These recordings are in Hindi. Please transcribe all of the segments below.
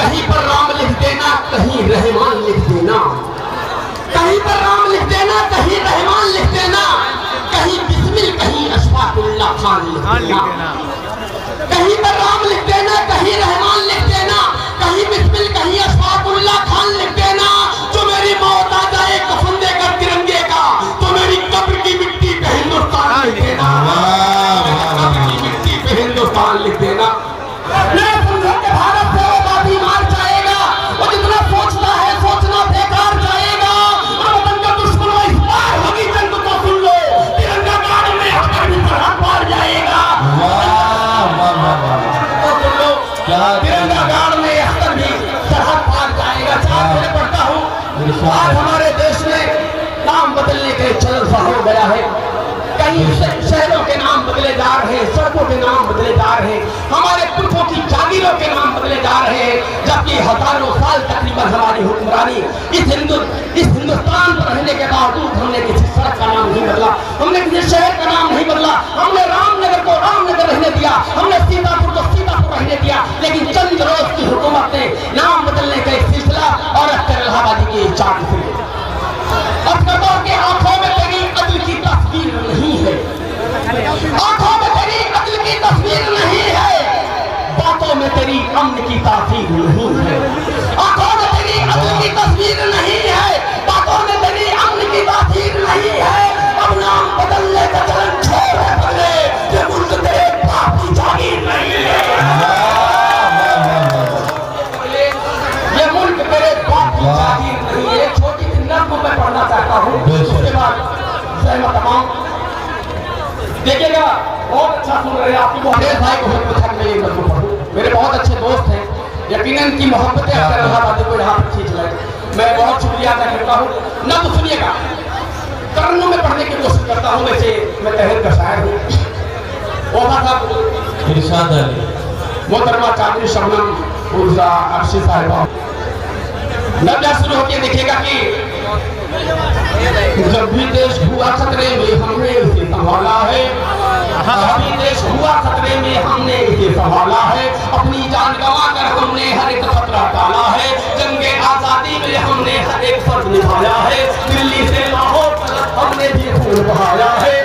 कहीं पर राम लिख देना, कहीं रहमान लिख देना, कहीं पर राम लिख देना, कहीं रहमान लिख देना, कहीं बिस्मिल, कहीं अशफाकुल्लाह खान लिख देना, कहीं पर राम लिख देना, कहीं रहमान लिख देना, कहीं बिस्मिल, कहीं अशफाकुल्लाह खान लिख देना। जो मेरी मौत आ जाए कफन देकर तिरंगे का, तो मेरी कब्र की मिट्टी पे हिंदुस्तान लिख देना, कब्र की मिट्टी पे हिंदुस्तान लिख देना। मैं समझो कि भारत से वो बाजी मार जाएगा, वो जितना सोचता है सोचना बेकार जाएगा। और वतन का दुश्मन वो इस बार होगी जंग को सुन लो, तिरंगा गाड़ में हमारे भी सरहद पार जाएगा। तो सुन लो, तिरंगा गाड़ में अख्तर भी सरहद पार जाएगा। चार से पढ़ता हूँ, आज हमारे देश में नाम बदलने के चलन सा हो गया है। कहीं शहरों के नाम बदले जा रहे हैं, सड़कों के नाम बदले जा रहे हैं, हमारे पुरखों की जागीरों के नाम बदले जा रहे हैं, जबकि हजारों साल तकरीबन हमारी हुक्मरानी इस हिंदुस्तान पर रहने के बावजूद हमने किसी सड़क का नाम नहीं बदला, हमने किसी शहर का नाम नहीं बदला, हमने रामनगर को रामनगर रहने दिया, हमने सीतापुर को सीतापुर रहने दिया। लेकिन चंद रोज की हुकूमत ने नाम बदलने का एक सिलसिला और अख्तर इलाहाबादी की चाक से अख्तर के आंखों में तेरी अदल की तस्वीर नहीं है, आंखों में तेरी अदल की तस्वीर नहीं है, बातों में तेरी अमन की तासीर नहीं है, आंखों में तेरी अदल की तस्वीर नहीं है, बातों में तेरी अमन की तासीर नहीं है। अब नाम बदलने का चलन छोड़ है बदले, ये मुल्क तेरे बाप की जागीर नहीं है, ये मुल्क तेरे बाप की जागीर नहीं है। छोटी सी नज़्म मैं पढ़ना चाहता हूँ, उसके बाद सहमत तमाम देखिएगा। बहुत अच्छा सुन रहे हैं आपकी मोहब्बत भाई को पूछा मैं ये नज़्म पढ़ूं। मेरे बहुत अच्छे दोस्त हैं, यकीनन की मोहब्बतें अक्सर इलाहाबादी को यहाँ पर खींच लाए। मैं बहुत शुक्रिया अदा करता हूँ। नज़्म सुनिएगा, कर्नों में पढ़ने की कोशिश करता हूँ। वैसे मैं तहरीर का शायर हूँ। ओबा साहब इरशाद अली, मोहतरमा चांदनी शबनम उर्जा अर्शी साहिबा, नब्जा शुरू होकर देखिएगा कि जब भी देश हुआ खतरे में हमने इसे संभाला है, जब भी देश हुआ खतरे में हमने इसे संभाला है, अपनी जान गंवा कर हमने हर एक खतरा टाला है, जंगे आजादी में हमने हर एक फर्ज निभाया है, दिल्ली से लाहौर तक हमने भी खून बहाया है,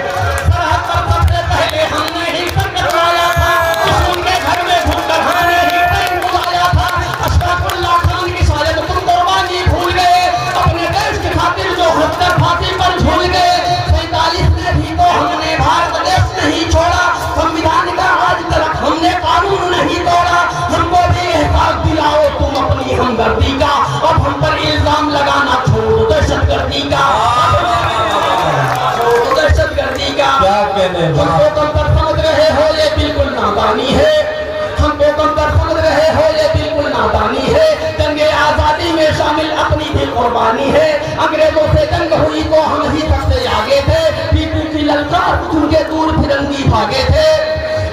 सरहद पर सबसे पहले हमने ही सर कटवाया था, दुश्मन के घर में घुसकर हमने ही ट्रेन बुलाया था, अशफाकुल्लाह खान की शायद तुम कुर्बानी भूल गए, अपने देश के खातिर जो हत्या फांसी पर झूल गए, 47 में भी तो हमने भारत देश नहीं छोड़ा, संविधान का आज तक हमने कानून नहीं तोड़ा, हमको भी एहसास दिलाओ तुम अपनी हमदर्दी का, अब हम पर इल्जाम लगाना छोड़ो दहशतगर्दी का, दहशतगर्दी का। हमको कम पर समझ रहे हो ये बिल्कुल नादानी है, हमको कम पर समझ रहे हो ये बिल्कुल नादानी है, जंगे आजादी में शामिल अपनी भी कुर्बानी है, अंग्रेजों से जंग हुई तो हम ही सबसे आगे थे, टीपू की ललकार उनके दूर फिरंगी भागे थे,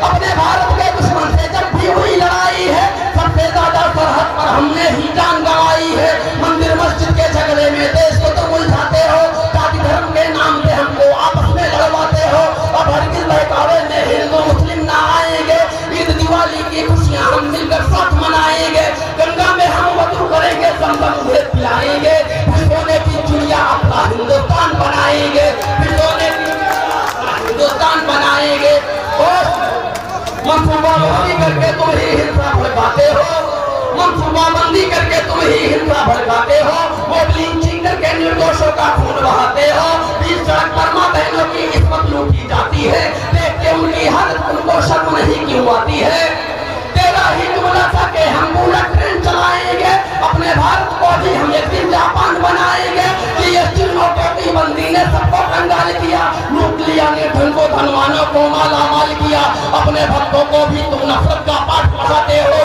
अपने भारत के दुश्मन से जब भी हुई लड़ाई है, सबसे ज्यादा सरहद पर हमने ही जान गंवाई है, मंदिर मस्जिद के झगड़े में देश को तुम उलझाते हो, जाति धर्म के नाम पे हमको आपस में लड़वाते हो, अब हरगिज़ बहकावे में हिंदू मुस्लिम ना आएंगे, ईद दिवाली की खुशियां हम मिलकर साथ मनाएंगे, गंगा में हम वजू करेंगे, जमजम उन्हें पिलाएंगे, भिगोने की चिड़िया अपना हिंदुस्तान बनाएंगे, भिगोने की हिंदुस्तान बनाएंगे। मंसूबाबंदी करके तुम ही हिंसा भड़काते हो, मंसूबाबंदी करके तुम ही हिंसा भड़काते हो, वो लिंचिंग करके निर्दोषों का खून बहाते हो, बीच सड़क पर मां बहनों की इस्मत लूटी जाती है, देख के उनकी हालत उनको शर्म नहीं क्यों आती है, तेरा ही जुमला था कि हम बुलेट ट्रेन चलाएंगे, अपने भारत को भी हम एक दिन जापान बनाएंगे, कि ये चिन्हों के बंदी ने सबको कंगाल किया, लूट लिया ने धन को धनवानों को माला माल किया, अपने भक्तों को भी तुम नफरत का पाठ पढ़ाते हो,